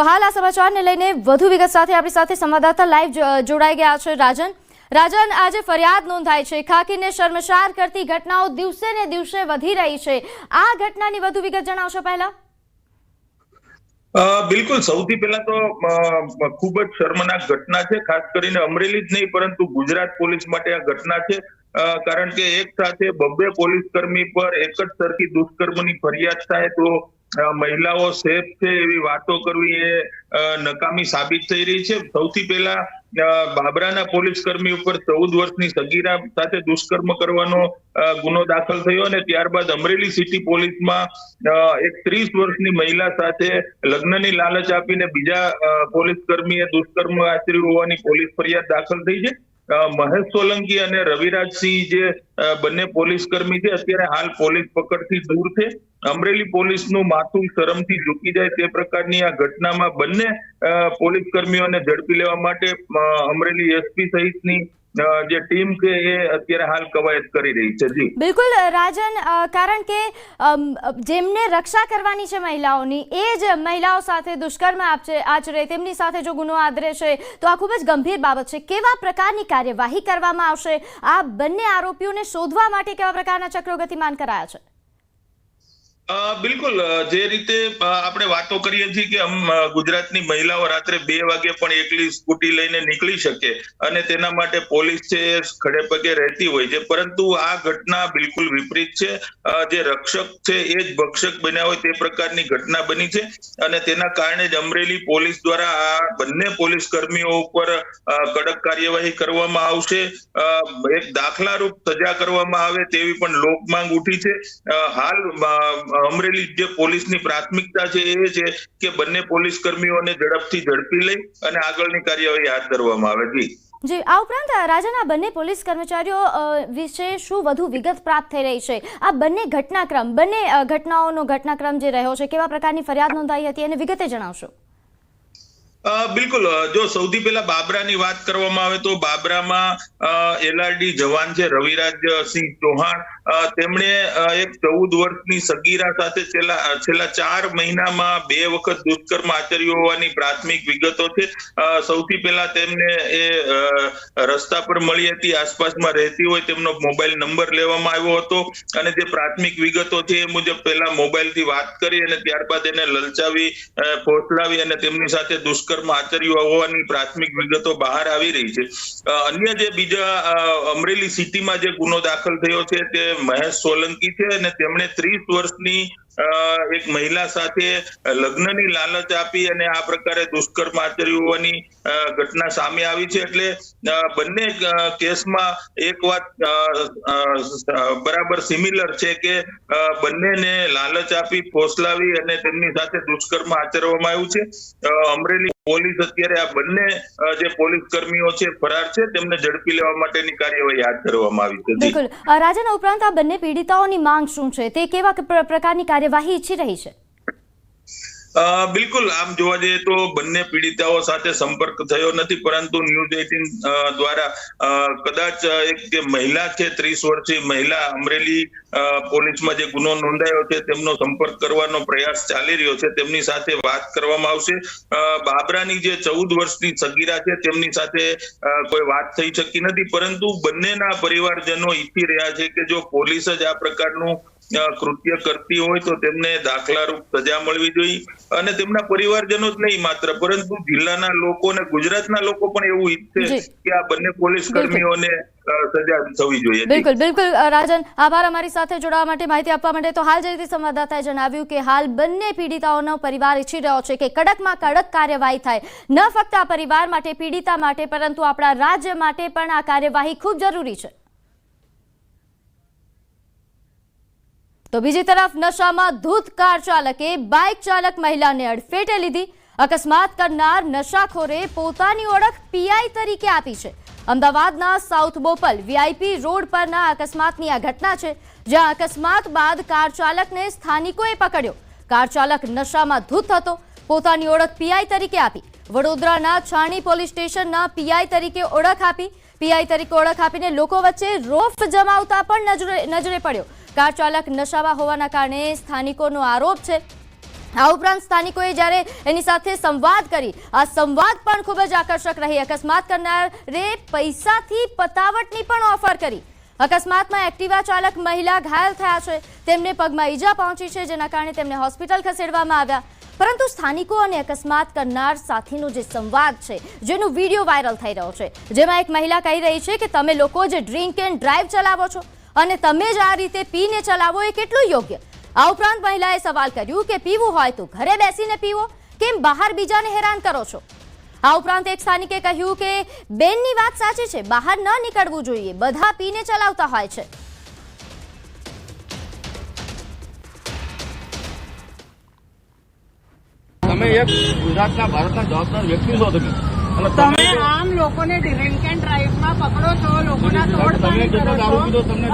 તો હાલ આ સમાચારને લઈને વધુ વિગત સાથે આપણી સાથે સંવાદદાતા લાઈવ જોડાઈ ગયા છે રાજન આજે ફરિયાદ નોંધાઈ છે ખાકીને શર્મસાર કરતી ઘટનાઓ દિવસે ને દિવસે વધી રહી છે આ ઘટનાની વધુ વિગત જણાવશો પહેલા બિલકુલ સૌથી પહેલા તો ખૂબ જ શર્મનાક ઘટના છે ખાસ કરીને અમરેલી જ નહીં પરંતુ ગુજરાત પોલીસ માટે આ ઘટના છે કારણ કે એક સાથે બબ્બે પોલીસ કર્મી પર એક જ સરખી દુષ્કર્મની ફરિયાદ થાય તો મહિલાઓ સેફ છે એવી વાતો કરવી એ નકામી સાબિત થઈ રહી છે। સૌથી પહેલા બાબરાના પોલીસ કર્મી ઉપર 14 વર્ષની સગીરા સાથે દુષ્કર્મ કરવાનો ગુનો દાખલ થયો અને ત્યારબાદ અમરેલી સિટી પોલીસમાં એક 30 વર્ષની મહિલા સાથે લગ્નની લાલચ આપીને બીજા પોલીસ કર્મીએ દુષ્કર્મ આચર્યું હોવાની પોલીસ ફરિયાદ દાખલ થઈ છે। મહેશ સોલંકી અને રવિરાજસિંહ જે બંને પોલીસ કર્મી છે અત્યારે હાલ પોલીસ પકડથી દૂર છે। અમરેલી પોલીસનું માથું શરમથી ઝૂકી જાય તે પ્રકારની આ ઘટનામાં બંને પોલીસ કર્મીઓને ઝડપી લેવા માટે અમરેલી એસપી સહિતની જે ટીમ છે એ અત્યારે હાલ કવાયત કરી રહી છે। જી બિલકુલ રાજન કારણ કે જેમને રક્ષા કરવાની છે મહિલાઓની એ જ મહિલાઓ સાથે દુષ્કર્મ આચરે તેમની સાથે જો ગુનો આદરે છે તો આ ખૂબ જ ગંભીર બાબત છે। કેવા પ્રકારની કાર્યવાહી કરવામાં આવશે આ બંને આરોપીઓને શોધવા માટે કેવા પ્રકારના ચક્રો ગતિમાન કરાયા છે બિલકુલ જે રીતે આપણે વાતો કરીએ છીએ કે ગુજરાતની મહિલાઓ રાત્રે 2 વાગે પણ એકલી સ્કૂટી લઈને નીકળી શકે અને તેના માટે પોલીસ છે ખડે પગે રહેતી હોય છે પરંતુ આ ઘટના બિલકુલ વિપરીત છે। જે રક્ષક છે એ જ ભક્ષક બન્યા હોય તે પ્રકારની ઘટના બની છે અને તેના કારણે જ અમરેલી પોલીસ દ્વારા આ બંને પોલીસ કર્મીઓ ઉપર કડક કાર્યવાહી કરવામાં આવશે। એક દાખલારૂપ સજા કરવામાં આવે તેવી પણ લોક માંગ ઉઠી છે। હાલ અમરેલી જે પોલીસની પ્રાથમિકતા છે એ છે કે બંને પોલીસ કર્મીઓને ઝડપી લઈ અને આગળની કાર્યવાહી હાથ ધરવામાં આવે। જી આ ઉપરાંત રાજના બંને પોલીસ કર્મચારીઓ વિશે શું વધુ વિગત પ્રાપ્ત થઈ રહી છે આ બંને ઘટનાઓનો ઘટનાક્રમ જે રહ્યો છે કેવા પ્રકારની ફરિયાદ નોંધાઈ હતી અને વિગતે જણાવશો બિલકુલ જો સૌથી પહેલા બાબરાની વાત કરવામાં આવે તો બાબરામાં એલઆરડી જવાન છે રવિરાજસિંહ ચૌહાણ તેમણે એક 14 વર્ષની સગીરા સાથે છેલ્લા 4 મહિનામાં 2 વખત દુષ્કર્મ આચર્યું હોવાની પ્રાથમિક વિગતો છે। સૌથી પહેલા તેમને એ રસ્તા પર મળી હતી આસપાસમાં રહેતી હોય તેમનો મોબાઈલ નંબર લેવામાં આવ્યો હતો અને જે પ્રાથમિક વિગતો છે એ મુજબ પહેલા મોબાઈલથી વાત કરી અને ત્યારબાદ એને લલચાવી ફોસલાવી અને તેમની સાથે દુષ્કર્મ આચર્યું હોવાની પ્રાથમિક વિગતો બહાર આવી રહી છે। અન્ય જે બીજા અમરેલી સિટીમાં જે ગુનો દાખલ થયો છે તે મહેશ સોલંકી છે અને તેમણે 30 વર્ષની એક મહિલા સાથે લગ્નની લાલચ આપી અને આ પ્રકારે દુષ્કર્મ આચર્યું હોવાની ઘટના સામે આવી છે। એટલે બંને કેસમાં એક વાત બરાબર સિમિલર છે કે બંનેને લાલચ આપી ફોસલાવી અને તેમની સાથે દુષ્કર્મ આચરવામાં આવ્યું છે। અમરેલી પોલીસ અત્યારે આ બંને જે પોલીસ કર્મીઓ છે ફરાર છે તેમને ઝડપી લેવા માટેની કાર્યવાહી હાથ ધરવામાં આવી છે। બિલકુલ રાજન ઉપરાંત આ બંને પીડિતાઓની માંગ શું છે તે કેવા પ્રકારની કાર્યવાહી ઈચ્છી રહી છે બિલકુલ આમ જોવા જઈએ તો બંને પીડિતાઓ સાથે સંપર્ક થયો નથી પરંતુ ન્યૂઝ 18 દ્વારા કદાચ એક જે મહિલા છે 30 વર્ષની મહિલા અમરેલી પોલીસમાં જે ગુનો નોંધાયો છે તેમનો સંપર્ક કરવાનો પ્રયાસ ચાલી રહ્યો છે તેમની સાથે વાત કરવામાં આવશે। બાબરાની જે 14 વર્ષની સગીરા છે તેમની સાથે કોઈ વાત થઈ શકી નથી પરંતુ બંનેના પરિવારજનો ઈચ્છી રહ્યા છે કે જો પોલીસ જ આ પ્રકારનું કૃત્ય કરતી હોય તો તેમને દાખલારૂપ સજા મળવી જોઈએ અને તેમના પરિવારજનો જ નહીં માત્ર પરંતુ જિલ્લાના લોકો અને ગુજરાતના લોકો પણ એવું ઈચ્છે કે આ બંને પોલીસ કર્મીઓને સજા થવી જોઈએ। બિલકુલ રાજન આભાર અમારી સાથે જોડાવા માટે માહિતી આપવા માટે। તો હાલ જે રીતે સંવાદદાતાએ જણાવ્યું કે હાલ બંને પીડિતાઓનો પરિવાર ઈચ્છી રહ્યો છે કે કડકમાં કડક કાર્યવાહી થાય ન ફક્ત આ પરિવાર માટે પીડિતા માટે પરંતુ આપણા રાજ્ય માટે પણ આ કાર્યવાહી ખૂબ જરૂરી છે। તો બીજી તરફ નશામાં ધૂત કાર ચાલકે બાઇક ચાલક મહિલાને અડફેટે લીધી। અકસ્માત કરનાર નશાખોરે પોતાની ઓળખ પીઆઈ તરીકે આપી છે। અમદાવાદના સાઉથ બોપલ વીઆઈપી રોડ પરના અકસ્માતની આ ઘટના છે જ્યાં અકસ્માત બાદ કાર ચાલકને સ્થાનિકોએ પકડ્યો। કાર ચાલક નશામાં ધૂત હતો પોતાની ઓળખ પીઆઈ તરીકે આપી। વડોદરાના છાણી પોલીસ સ્ટેશનના પીઆઈ તરીકે ઓળખ આપીને લોકો વચ્ચે રોફ જમાવતા પણ નજરે પડ્યો। કાર ચાલક નશામાં હોવાના કારણે સ્થાનિકોનો આરોપ છે આ ઉપરાંત સ્થાનિકોએ જ્યારે એની સાથે સંવાદ કરી, આ સંવાદ પણ ખૂબ જ આકર્ષક રહી. અકસ્માત કરનારે પૈસાથી પતાવટની પણ ઓફર કરી. અકસ્માતમાં એક્ટિવા ચાલક મહિલા ઘાયલ થયા છે, તેમને પગમાં ઈજા પહોંચી છે, જેના કારણે તેમને હોસ્પિટલ ખસેડવામાં આવ્યા. પરંતુ સ્થાનિકો અને અકસ્માત કરનાર સાથેનો જે સંવાદ છે, જેનો વિડીયો વાયરલ થઈ રહ્યો છે, જેમાં એક મહિલા કહી રહી છે કે તમે લોકો જે ડ્રિંક એન્ડ ડ્રાઈવ ચલાવો છો અને તમે જ આ રીતે પીને ચલાવો એ કેટલું યોગ્ય. આ ઉપરાંત મહિલાએ સવાલ કર્યું કે પીવું હોય તો ઘરે બેસીને પીવો, કેમ બહાર બીજાને હેરાન કરો છો. આ ઉપરાંત એક સ્થાનિકે કહ્યું કે બેનની વાત સાચી છે, બહાર ન નીકળવું જોઈએ, બધા પીને ચલાવતા હોય છે. તમે એક ગુજરાતના ભારતના જવાબદાર વ્યક્તિ છો તમે આમ લોકોને ડ્રિંક એન્ડ ડ્રાઈવમાં પકડો છો, લોકોના તમે જેટલો દારૂ પીધો તમને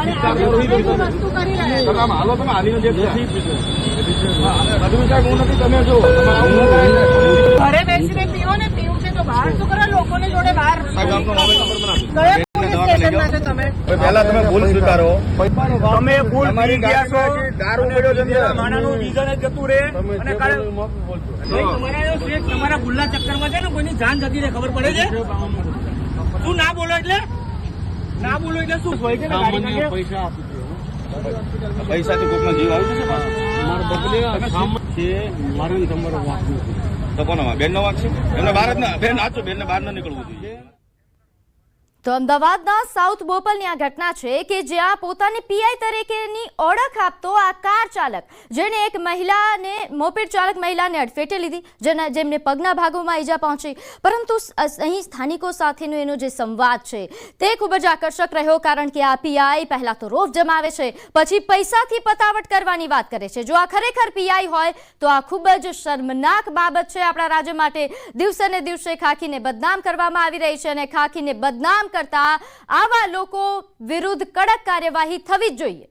વસ્તુ કરી રહ્યા છો. તમે હાલો, તમે હાલીને જે હું નથી, તમે જો ઘરે બેસીને પીવો ને, પીવું છે તો બહાર શું કરો, લોકોની જોડે બહાર કયા પોલીસ સ્ટેશનમાં છો તમે? પહેલા તમે ભૂલ સ્વીકારો. તમે ભૂલ તમારી કરી ગયા છો. દારૂ પડ્યો છે માણાનું ડીઝલ જ જતું રહે અને કાલે તમારા ભૂલના ચક્કરમાં છે ને કોઈની જાન જતી રહે, ખબર પડે છે? શું ના બોલો એટલે શું હોય છે ને ગાડી પૈસાથી કોઈનો જીવ આવી જશે તો કોનો બેન નો વાંક છે? એમને બહાર જ ના બેન આચો બેન ને બહાર ન નીકળવું જોઈએ. તો અમદાવાદના સાઉથ બોપલની આ ઘટના છે કે જ્યાં પોતાની પીઆઈ તરીકેની ઓળખ આપતો આ કાર ચાલક, જેણે એક મહિલાને, મોપેડ ચાલક મહિલાને અડફેટે લીધી, જેમને પગના ભાગોમાં ઈજા પહોંચી. પરંતુ અહીં સ્થાનિકો સાથેનો એનો જે સંવાદ છે તે ખૂબ જ આકર્ષક રહ્યો, કારણ કે આ પીઆઈ પહેલા તો રોફ જમાવે છે, પછી પૈસાથી પતાવટ કરવાની વાત કરે છે. જો આ ખરેખર પીઆઈ હોય તો આ ખૂબ જ શર્મનાક બાબત છે આપણા રાજ્ય માટે. દિવસે ને દિવસે ખાખીને બદનામ કરવામાં આવી રહી છે અને ખાખીને બદનામ કરતા આવા લોકો વિરુદ્ધ કડક કાર્યવાહી થવી જ જોઈએ.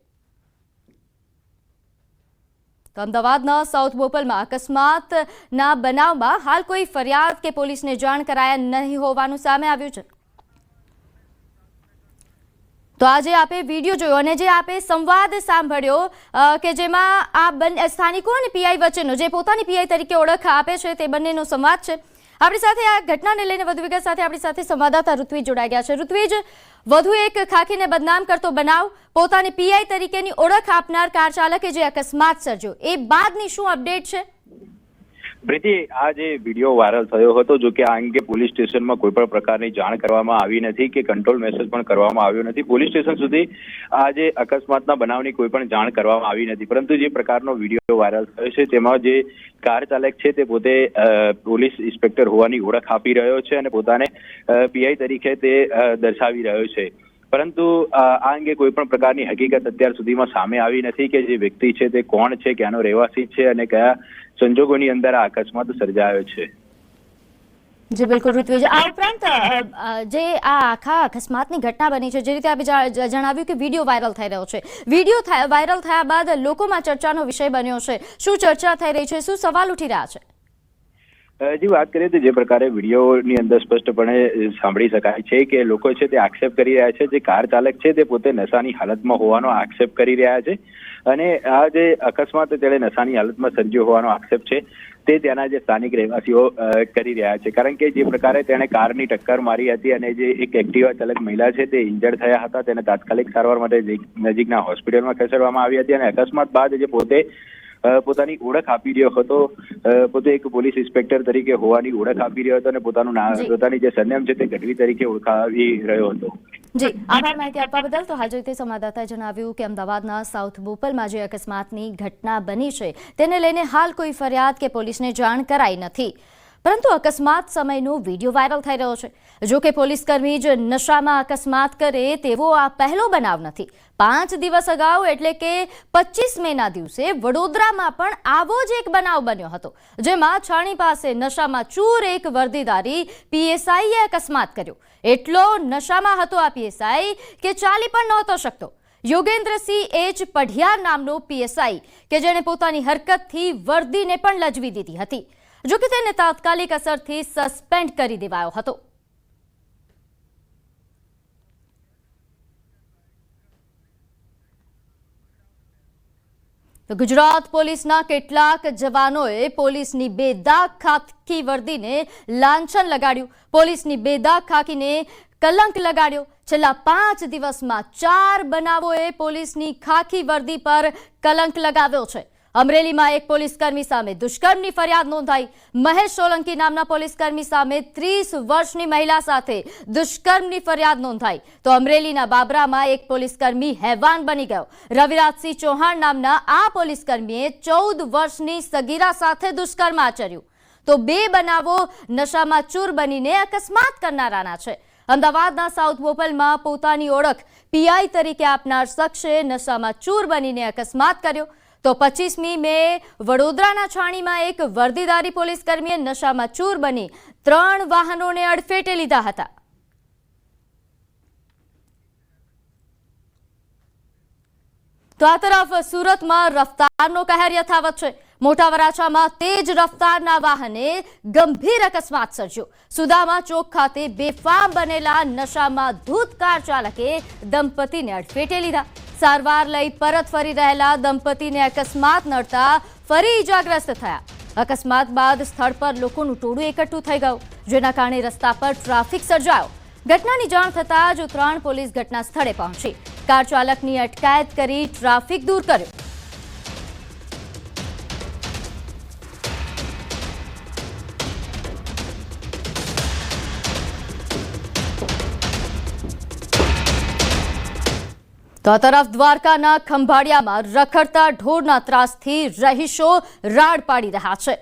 તો અમદાવાદના સાઉથ બોપલમાં અકસ્માતના બનાવમાં હાલ કોઈ ફરિયાદ કે પોલીસને જાણ કરાયા નહીં હોવાનું સામે આવ્યું છે. તો આજે આપે વિડીયો જોયો અને જે આપે સંવાદ સાંભળ્યો કે જેમાં આ સ્થાનિકો અને પીઆઈ વચ્ચેનો, જે પોતાની પીઆઈ તરીકે ઓળખ આપે છે, તે બંનેનો સંવાદ છે. આપણી સાથે આ ઘટનાને લઈને વધુ વિગત સાથે આપણી સાથે સંવાદદાતા ઋત્વિજ જોડાઈ ગયા છે. ઋત્વિજ, વધુ એક ખાખીને બદનામ કરતો બનાવ, પોતાની પીઆઈ તરીકેની ઓળખ આપનાર કાર ચાલકે જે અકસ્માત સર્જ્યો, એ બાદની શું અપડેટ છે? પ્રીતિ, આ જે વિડીયો વાયરલ થયો હતો, જો કે આ અંગે પોલીસ સ્ટેશનમાં કોઈ પણ પ્રકારની જાણ કરવામાં આવી નથી કે કંટ્રોલ મેસેજ પણ કરવામાં આવ્યો નથી. પોલીસ સ્ટેશન સુધી આ જે અકસ્માતના બનાવની કોઈ પણ જાણ કરવામાં આવી નથી. પરંતુ જે પ્રકારનો વિડીયો વાયરલ થયો છે તેમાં જે કાર ચાલક છે તે પોતે પોલીસ ઇન્સ્પેક્ટર હોવાની ઓળખ આપી રહ્યો છે અને પોતાને પીઆઈ તરીકે તે દર્શાવી રહ્યો છે. પરંતુ આ અંગે કોઈ પણ પ્રકારની હકીકત અત્યાર સુધીમાં સામે આવી નથી કે જે વ્યક્તિ છે તે કોણ છે, ક્યાંનો રહેવાસી છે અને કયા સંજોગોની અંદર આ અકસ્માત સર્જાયો છે. જી બિલકુલ ઋત્વિજ, આ ઉપરાંત જે આ આખા અકસ્માતની ઘટના બની છે, જે રીતે આપણે જણાવ્યું કે વિડીયો વાયરલ થઈ રહ્યો છે, વિડીયો વાયરલ થયા બાદ લોકોમાં ચર્ચાનો વિષય બન્યો છે. શું ચર્ચા થઈ રહી છે, શું સવાલ ઉઠી રહ્યા છે? જી, વાત કરીએ તો જે પ્રકારે વિડીયોની અંદર સ્પષ્ટપણે સાંભળી શકાય છે કે લોકો છે તે આક્ષેપ કરી રહ્યા છે, જે કાર ચાલક છે તે પોતે નશાની હાલતમાં હોવાનો આક્ષેપ કરી રહ્યા છે અને આ જે અકસ્માત તેણે નશાની હાલતમાં સર્જ્યો હોવાનો આક્ષેપ છે તે ત્યાંના જે સ્થાનિક રહેવાસીઓ કરી રહ્યા છે. કારણ કે જે પ્રકારે તેણે કારની ટક્કર મારી હતી અને જે એક એક્ટિવા ચાલક મહિલા છે તે ઇન્જર્ડ થયા હતા, તેને તાત્કાલિક સારવાર માટે નજીકના હોસ્પિટલમાં ખસેડવામાં આવી હતી અને અકસ્માત બાદ જે પોતે પોતાની ઓળખ આપી રહ્યો હતો, પોતે એક પોલીસ ઇન્સ્પેક્ટર તરીકે હોવાની ઓળખ આપી રહ્યો હતો અને પોતાની જે સરનેમ છે તે ગઢવી તરીકે ઓળખાવી રહ્યો હતો. જી, આભાર માહિતી આપવા બદલ. તો હાલ રીતે સંવાદદાતાએ જણાવ્યું કે અમદાવાદના સાઉથ બોપલમાં જે અકસ્માતની ઘટના બની છે તેને લઈને હાલ કોઈ ફરિયાદ કે પોલીસને જાણ કરાઈ નથી, પરંતુ અકસ્માત સમયનો વિડીયો વાયરલ થઈ રહ્યો છે. જો કે પોલીસકર્મી જ નશામાં અકસ્માત કરે તેવો આ પહેલો બનાવ નથી. 5 દિવસ અગાઉ એટલે કે 25 મેના દિવસે વડોદરામાં પણ આવો જ એક બનાવ બન્યો હતો, જેમાં છાણી પાસે નશામાં ચૂર એક વર્દીધારી પીએસઆઈએ અકસ્માત કર્યો. એટલો નશામાં હતો આ પીએસઆઈ કે ચાલી પણ નહોતો શકતો. યોગેન્દ્રસિંહ એચ પઢિયાર નામનો પીએસઆઈ કે જેણે પોતાની હરકતથી વર્દીને પણ લજવી દીધી હતી. જો કે તેને તાત્કાલિક અસરથી સસ્પેન્ડ કરી દેવાયો હતો. તો ગુજરાત પોલીસના કેટલાક જવાનોએ પોલીસની બેદાગ ખાકી વર્દીને લાંછન લગાડ્યું. પોલીસની બેદાગ ખાકીને કલંક લગાડ્યો. છેલ્લા 5 દિવસમાં 4 બનાવોએ પોલીસની ખાકી વર્દી પર કલંક લગાવ્યો છે. અમરેલીમાં એક પોલીસકર્મી સામે દુષ્કર્મની ફરિયાદ નોંધાઈ. મહેશ સોલંકી નામના પોલીસકર્મી સામે 30 વર્ષની મહિલા સાથે દુષ્કર્મની ફરિયાદ નોંધાઈ. તો અમરેલીના બાબરામાં એક પોલીસકર્મી હેવાન બની ગયો. રવિરાજસિંહ ચૌહાણ નામના આ પોલીસકર્મીએ 14 વર્ષની સગીરા સાથે દુષ્કર્મ આચર્યું. તો 2 બનાવો નશામાં ચૂર બનીને અકસ્માત કરનારાના છે. અમદાવાદના સાઉથ બોપલમાં પોતાની ઓળખ પીઆઈ તરીકે આપનાર શખ્સે નશામાં ચૂર બનીને અકસ્માત કર્યો. તો 25મી મે વડોદરાના છાણીમાં એક વર્દીધારી પોલીસકર્મીએ નશામાં ચૂર બની 3 વાહનોને અડફેટે લીધા હતા. તો આ તરફ સુરતમાં રફતારનો કહેર યથાવત છે. મોટા વરાછામાં તેજ રફતારના વાહને ગંભીર અકસ્માત સર્જ્યો. સુદામા ચોક ખાતે બેફામ બનેલા નશામાં ધૂત કાર ચાલકે દંપતીને અડફેટે લીધા. સારવાર લઈ પરત ફરી રહેલા દંપતીને અકસ્માત નડતા ફરી ઇજાગ્રસ્ત થયા. અકસ્માત બાદ સ્થળ પર લોકોનું ટોળું એકઠું થઈ ગયું, જેના કારણે રસ્તા પર ટ્રાફિક સર્જાયો. ઘટનાની જાણ થતાં જ 3 પોલીસ ઘટના સ્થળે પહોંચી કાર ચાલકની અટકાયત કરી ટ્રાફિક દૂર કર્યો. તો આ તરફ દ્વારકાના ખંભાળિયામાં રખડતા ઢોરના ત્રાસથી રહીશો રાડ પાડી રહ્યા છે.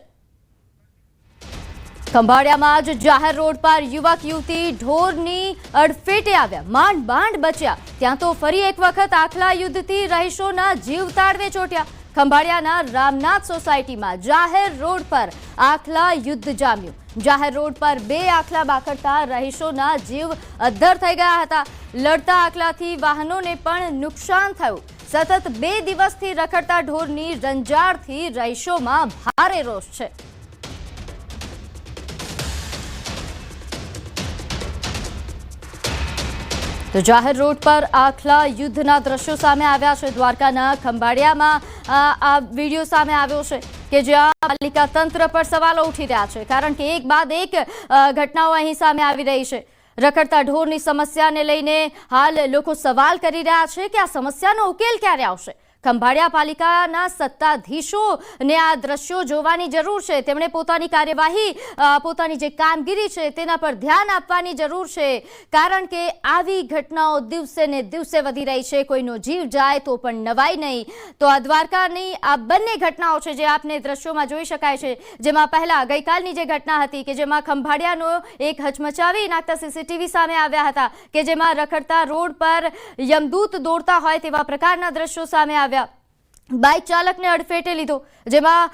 ખંભાળિયામાં જ જાહેર રોડ પર યુવક યુવતી ઢોરની અડફેટે આવ્યા. માંડ બાંડ બચ્યા. ત્યાં તો ફરી એક વખત આખલા યુદ્ધથી રહીશોના જીવ તાળવે ચોટ્યા. ખંભાળિયાના રામનાથ સોસાયટીમાં જાહેર રોડ પર આખલા યુદ્ધ જામ્યું. જાહેર રોડ પર 2 આખલા બાખડતા રહીશોના જીવ અદ્ધર થઈ ગયા હતા. લડતા આખલાથી વાહનોને પણ નુકસાન થયું. સતત 2 દિવસથી રખડતા ઢોરની રંજાડથી રહીશોમાં ભારે રોષ છે. તો જાહેર રોડ પર આખલા યુદ્ધના દ્રશ્યો સામે આવ્યા છે. દ્વારકાના ખંભાળિયામાં આ વિડીયો સામે આવ્યો છે કે જ્યાં પાલિકા તંત્ર પર સવાલો ઉઠી રહ્યા છે, કારણ કે એક બાદ એક ઘટનાઓ અહીં સામે આવી રહી છે. રખડતા ઢોરની સમસ્યાને લઈને હાલ લોકો સવાલ કરી રહ્યા છે કે આ સમસ્યાનો ઉકેલ ક્યારે આવશે. ખંભાળિયા પાલિકાના સત્તાધીશોને આ દ્રશ્યો જોવાની જરૂર છે. તેમણે પોતાની કાર્યવાહી, પોતાની જે કામગીરી છે તેના પર ધ્યાન આપવાની જરૂર છે, કારણ કે આવી ઘટનાઓ દિવસે ને દિવસે વધી રહી છે. કોઈનો જીવ જાય તો પણ નવાઈ નહીં. તો આ દ્વારકાની આ બંને ઘટનાઓ છે જે આપને દ્રશ્યોમાં જોઈ શકાય છે, જેમાં પહેલા ગઈકાલની જે ઘટના હતી કે જેમાં ખંભાળિયાનો એક હચમચાવી નાખતા સીસીટીવી સામે આવ્યા હતા કે જેમાં રખડતા રોડ પર યમદૂત દોડતા હોય તેવા પ્રકારના દ્રશ્યો સામે આવ્યા. બાઇક ચાલકને અડફેટે લીધો, જેમાં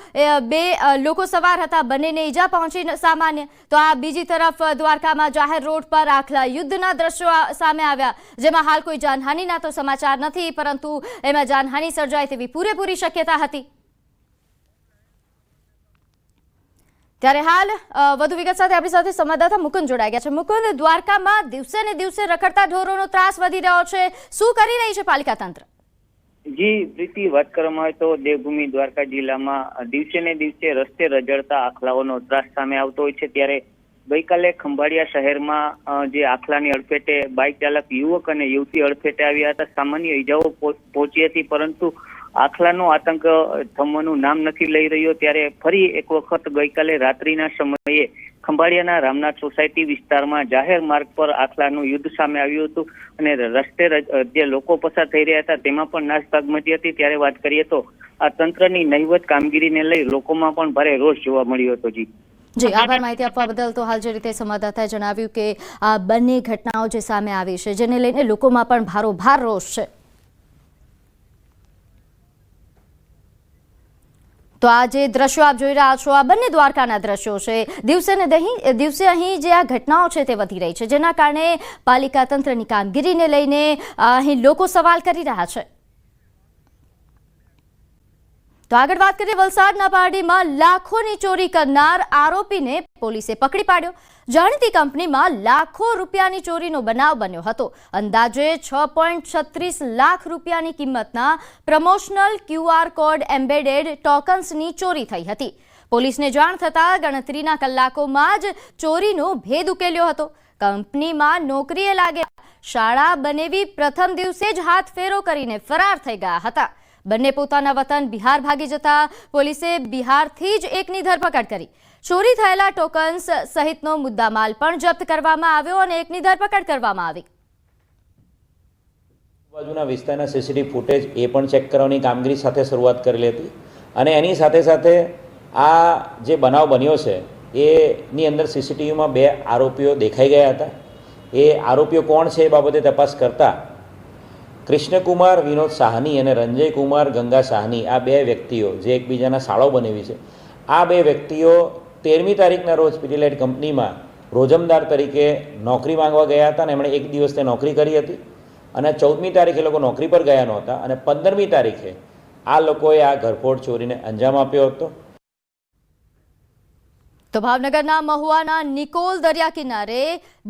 2 લોકો સવાર હતા, બંનેને ઈજા પહોંચી સામાન્ય. તો આ બીજી તરફ દ્વારકામાં જાહેર રોડ પર આખલા યુદ્ધના દ્રશ્યો સામે આવ્યા, જેમાં હાલ કોઈ જાનહાનિના તો સમાચાર નથી, પરંતુ એમાં જાનહાનિ સર્જાય તેવી પૂરેપૂરી શક્યતા હતી. ત્યારે હાલ વધુ વિગત સાથે આપણી સાથે સંવાદદાતા મુકુંદ જોડાઈ ગયા છે. મુકુંદ, દ્વારકામાં દિવસે ને દિવસે રખડતા ઢોરોનો ત્રાસ વધી રહ્યો છે, શું કરી રહી છે પાલિકા તંત્ર? જી પ્રીતિ, વાત કરવામાં આવે તો દેવભૂમિ દ્વારકા જિલ્લામાં દિવસે ને દિવસે રસ્તે રજડતા આખલાઓનો ત્રાસ સામે આવતો હોય છે. ત્યારે ગઈકાલે ખંભાળિયા શહેરમાં જે આખલાની અડફેટે બાઇક ચાલક યુવક અને યુવતી અડફેટે આવ્યા હતા. સામાન્ય ઈજાઓ પહોંચી હતી, પરંતુ આખલાનો આતંક થમવાનું નામ નથી લઈ રહ્યો. ત્યારે ફરી એક વખત ગઈકાલે રાત્રિના સમયે ખંભાળિયાના રામનાથ સોસાયટી વિસ્તારમાં જાહેર માર્ગ પર આખલાનું યુદ્ધ સામે આવ્યું હતું અને રસ્તે જે લોકો પસાર થઈ રહ્યા હતા તેમાં પણ નાસભાગ મચી હતી. ત્યારે વાત કરીએ તો આ તંત્રની નહિવત કામગીરીને લઈ લોકોમાં પણ ભારે રોષ જોવા મળ્યો હતો. જી આભાર માહિતી આપવા બદલ. તો હાલ જે રીતે સંવાદદાતાએ જણાવ્યું કે આ બંને ઘટનાઓ જે સામે આવી છે જેને લઈને લોકોમાં પણ ભારોભાર રોષ છે. તો આ જે દ્રશ્યો આપ જોઈ રહ્યા છો આ બંને દ્વારકાના દ્રશ્યો છે. દિવસે અહીં જે આ ઘટનાઓ છે તે વધી રહી છે, જેના કારણે પાલિકા તંત્રની કામગીરીને લઈને અહીં લોકો સવાલ કરી રહ્યા છે. તો આગળ વાત કરીએ વલસાડના પારડીમાં લાખોની ચોરી કરનાર આરોપીને પોલીસે પકડી પાડ્યો. જાણીતી કંપનીમાં લાખો રૂપિયાની ચોરીનો બનાવ બન્યો હતો. અંદાજે 6.36 લાખ રૂપિયાની કિંમતના પ્રમોશનલ QR કોડ એમ્બેડેડ ટોકન્સની ચોરી થઈ હતી. પોલીસને જાણ થતાં ગણતરીના કલાકોમાં જ ચોરીનો ભેદ ઉકેલ્યો હતો. કંપનીમાં નોકરીએ લાગેલા શાળા બનેવી પ્રથમ દિવસે જ હાથ ફેરો કરીને ફરાર થઈ ગયા હતા. બંને પોતાના વતન બિહાર ભાગી જતા પોલીસે બિહારથી જ એકની ધરપકડ કરી. ચોરી થયેલા ટોકન્સ સહિતનો મુદ્દામાલ પણ જપ્ત કરવામાં આવ્યો અને એકની ધરપકડ કરવામાં આવી. બાજુના વિસ્તારના સીસીટીવી ફૂટેજ એ પણ ચેક કરવાની કામગીરી સાથે શરૂઆત કરેલી હતી અને એની સાથે સાથે આ જે બનાવ બન્યો છે એની અંદર સીસીટીવીમાં 2 આરોપીઓ દેખાઈ ગયા હતા. એ આરોપીઓ કોણ છે એ બાબતે તપાસ કરતા કૃષ્ણકુમાર વિનોદ સાહની અને રંજય કુમાર ગંગા સાહની આ 2 વ્યક્તિઓ જે એકબીજાના સાળો બનેવી છે, આ 2 વ્યક્તિઓ 13મી તારીખના રોજ પીડીલાઇટ કંપનીમાં રોજમદાર તરીકે નોકરી માંગવા ગયા હતા અને એમણે 1 દિવસ તે નોકરી કરી હતી અને 14મી તારીખે લોકો નોકરી પર ગયા નહોતા અને 15મી તારીખે આ લોકોએ આ ઘરફોડ ચોરીને અંજામ આપ્યો હતો. તો ભાવનગરના મહુવાના નિકોલ દરિયા કિનારે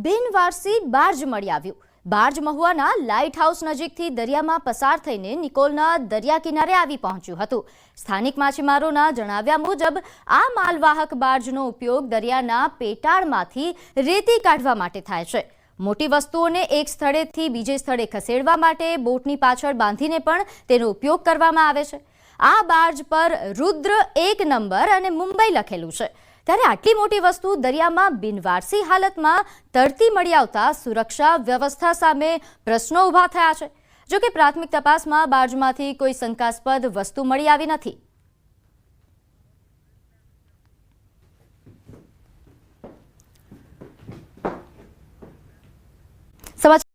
બિનવારસી બાર્જ મળી આવ્યું. બાર્જ મહુવાના લાઇટ હાઉસ નજીકથી દરિયામાં પસાર થઈને નિકોલના દરિયા કિનારે આવી પહોંચ્યું હતું. સ્થાનિક માછીમારોના જણાવ્યા મુજબ આ માલવાહક બાર્જનો ઉપયોગ દરિયાના પેટાળમાંથી રેતી કાઢવા માટે થાય છે. મોટી વસ્તુઓને એક સ્થળેથી બીજે સ્થળે ખસેડવા માટે બોટની પાછળ બાંધીને પણ તેનો ઉપયોગ કરવામાં આવે છે. આ બાર્જ પર રુદ્ર 1 નંબર અને મુંબઈ લખેલું છે. ત્યારે આટલી મોટી વસ્તુ દરિયામાં બિનવારસી હાલતમાં તરતી મળી આવતા સુરક્ષા વ્યવસ્થા સામે પ્રશ્નો ઊભા થયા છે. જોકે પ્રાથમિક તપાસમાં બાર્જમાંથી કોઈ શંકાસ્પદ વસ્તુ મળી આવી નથી.